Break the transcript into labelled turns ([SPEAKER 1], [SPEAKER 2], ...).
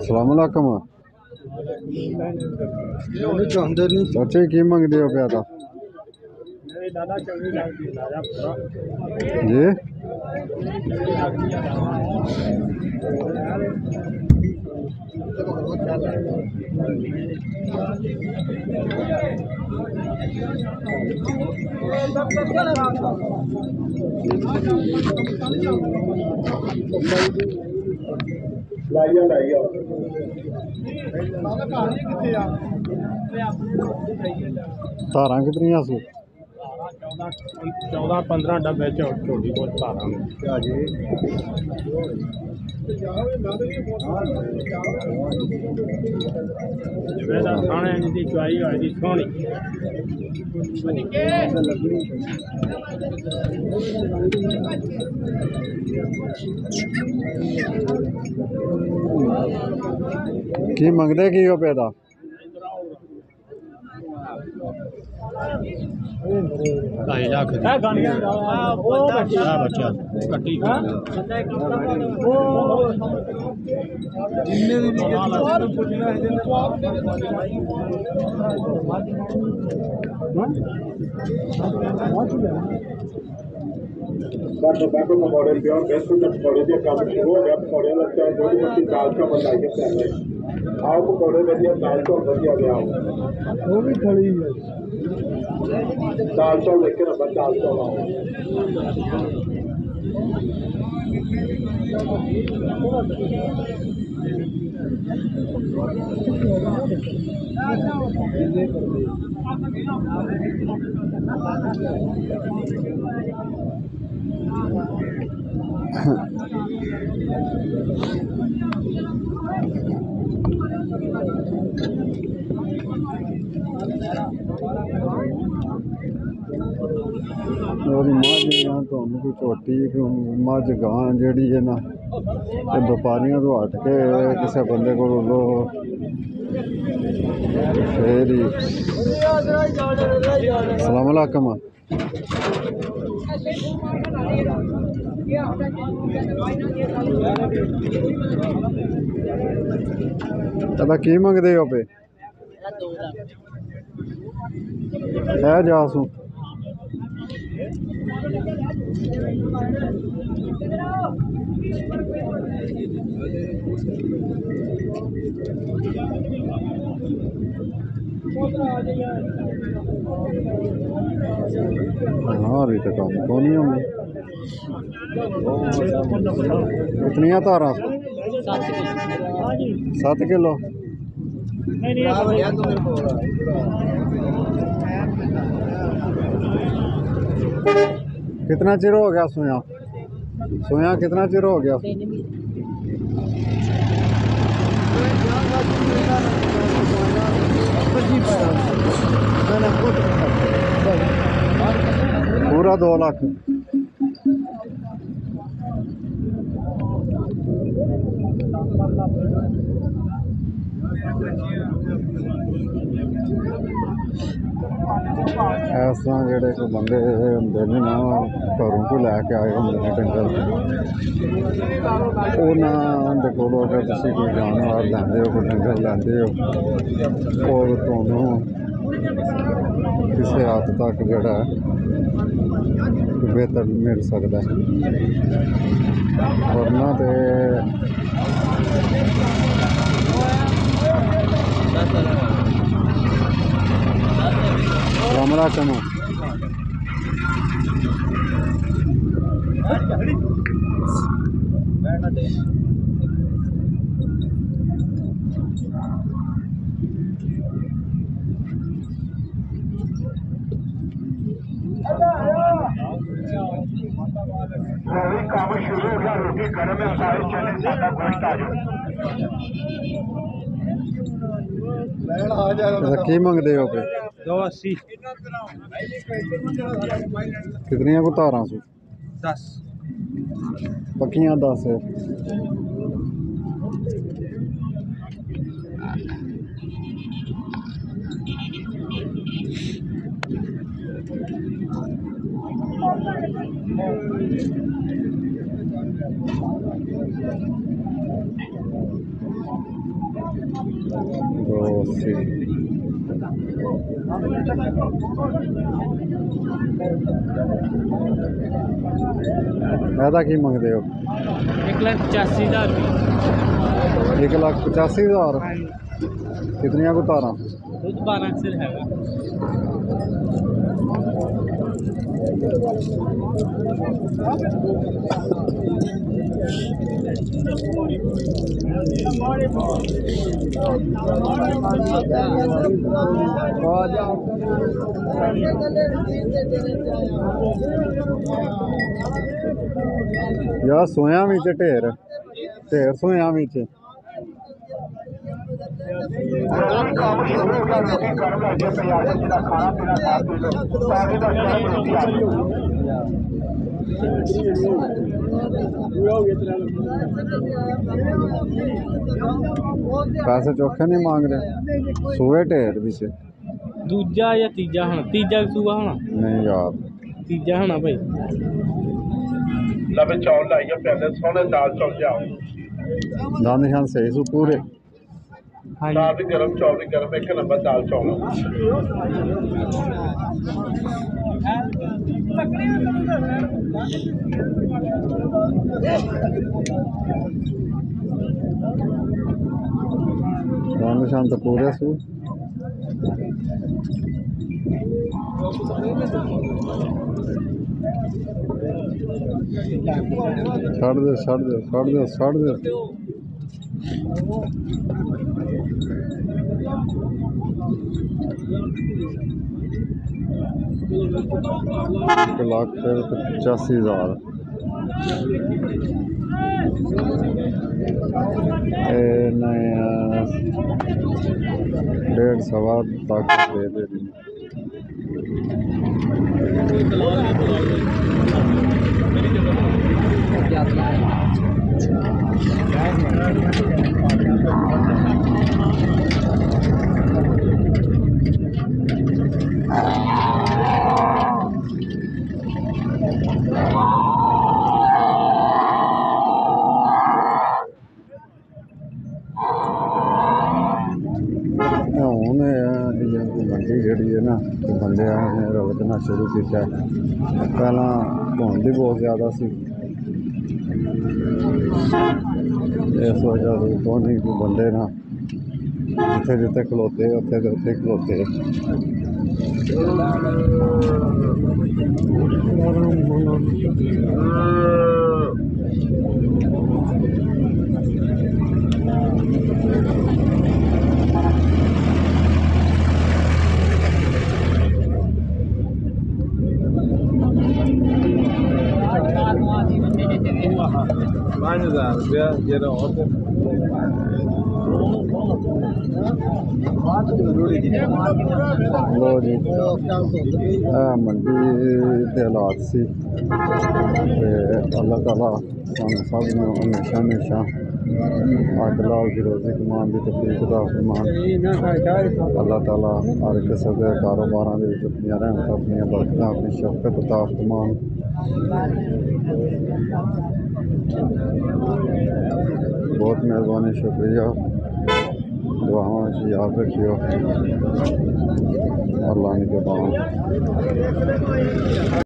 [SPEAKER 1] सलामुअलैकुम चाचे की मंगते हो प्यादा जी धारा कितनियां सी
[SPEAKER 2] 14-15 डब्बे छोटी बहुत धारा खाने की चुआई होगी सोहनी
[SPEAKER 1] की मंगते की हो पैदा
[SPEAKER 2] 2.5 लाख बच्चा कट्टी
[SPEAKER 3] पकौड़े प्योर बेस्ट पकौड़े के काम शुरू हो गया पकौड़े लगता है जो भी दाल का बनाई के पहले आओ पकौड़े बढ़िया दाल तो बढ़िया गया वो भी खड़ी है दाल तो लेके ना दाल तो
[SPEAKER 1] कोई झोटी मझ गां जी है ना व्यापारियों तो हट के किसी बंदे को लो फिर ही सलामुअलैकुम दादा की मंगते हो पे है जासू हाँ तो काम को नहीं होंगे कितनिया तारा 7 किलो कितना चिर हो गया सोया सोया कितना चिर हो गया पूरा 2 लाख इस तरह जोड़े कोई बंदे होंगे ने ना घरों को लैके आए होंगे ने डंगर उन्होंने को अगर तुम कोई जानवर लेंदे हो कोई डंगर लेंदे हो और तुहानू किसी हद तक जोड़ा बेहतर मिल सकता है वरना तो सलामुअलैकुम
[SPEAKER 3] काम शुरू हो गया रोटी गर्म है सारे चने सादा गोश्त आ जाओ
[SPEAKER 1] की मंगते हो पे
[SPEAKER 2] 280
[SPEAKER 1] कितनिया को तारा सू
[SPEAKER 2] 10
[SPEAKER 1] पक्कियां 10 है दो अस्सी की मंगते हो
[SPEAKER 2] 1,85,000 रुपये
[SPEAKER 1] 1,85,000 कितनिया को तारा
[SPEAKER 2] दूध 12 सिर है
[SPEAKER 1] यार सोया विच ढेर ढेर सोया विच पैसे चौखे नहीं मांग रहे सूए ढेर पीछे
[SPEAKER 2] दूजा या तीजा होना तीजा सूआ होना
[SPEAKER 1] नहीं यार
[SPEAKER 2] तीजा होना भाई
[SPEAKER 3] लवे चौल लाइए पहले सोने दाल चौल जाओ
[SPEAKER 1] दान निशान सही सू पूरे
[SPEAKER 2] हाँ
[SPEAKER 3] दाल भी गरम चौल भी गरम एक नंबर दाल चौल
[SPEAKER 1] दान निशान तो पूरे सू छड़ दे छड़ दे छड़ दे छड़ दे 1,85,000 डेढ़ सवा तक दे दे मंडी जी है ना बंदे ने रवतना शुरू किया पहला धुंध भी बहुत ज़्यादा सी इस वजह से तो नहीं कि बंदे ना जिथे जिथे खलोते उत्थे उत्थे खलोते लो जी मंडी के हालात से अल्लाह ताला सानू सब नूं हमेशा हमेशा अगला रोज़ी कमान की तौफीक अता फरमान अल्लाह ताला हर किस्म के कारोबार के अपनी रहमत अपनी बरकत अपनी शफकत अता फरमान बहुत मेहरबानी शुक्रिया दुआओं से याद रखियो अल्लाह ने के बाद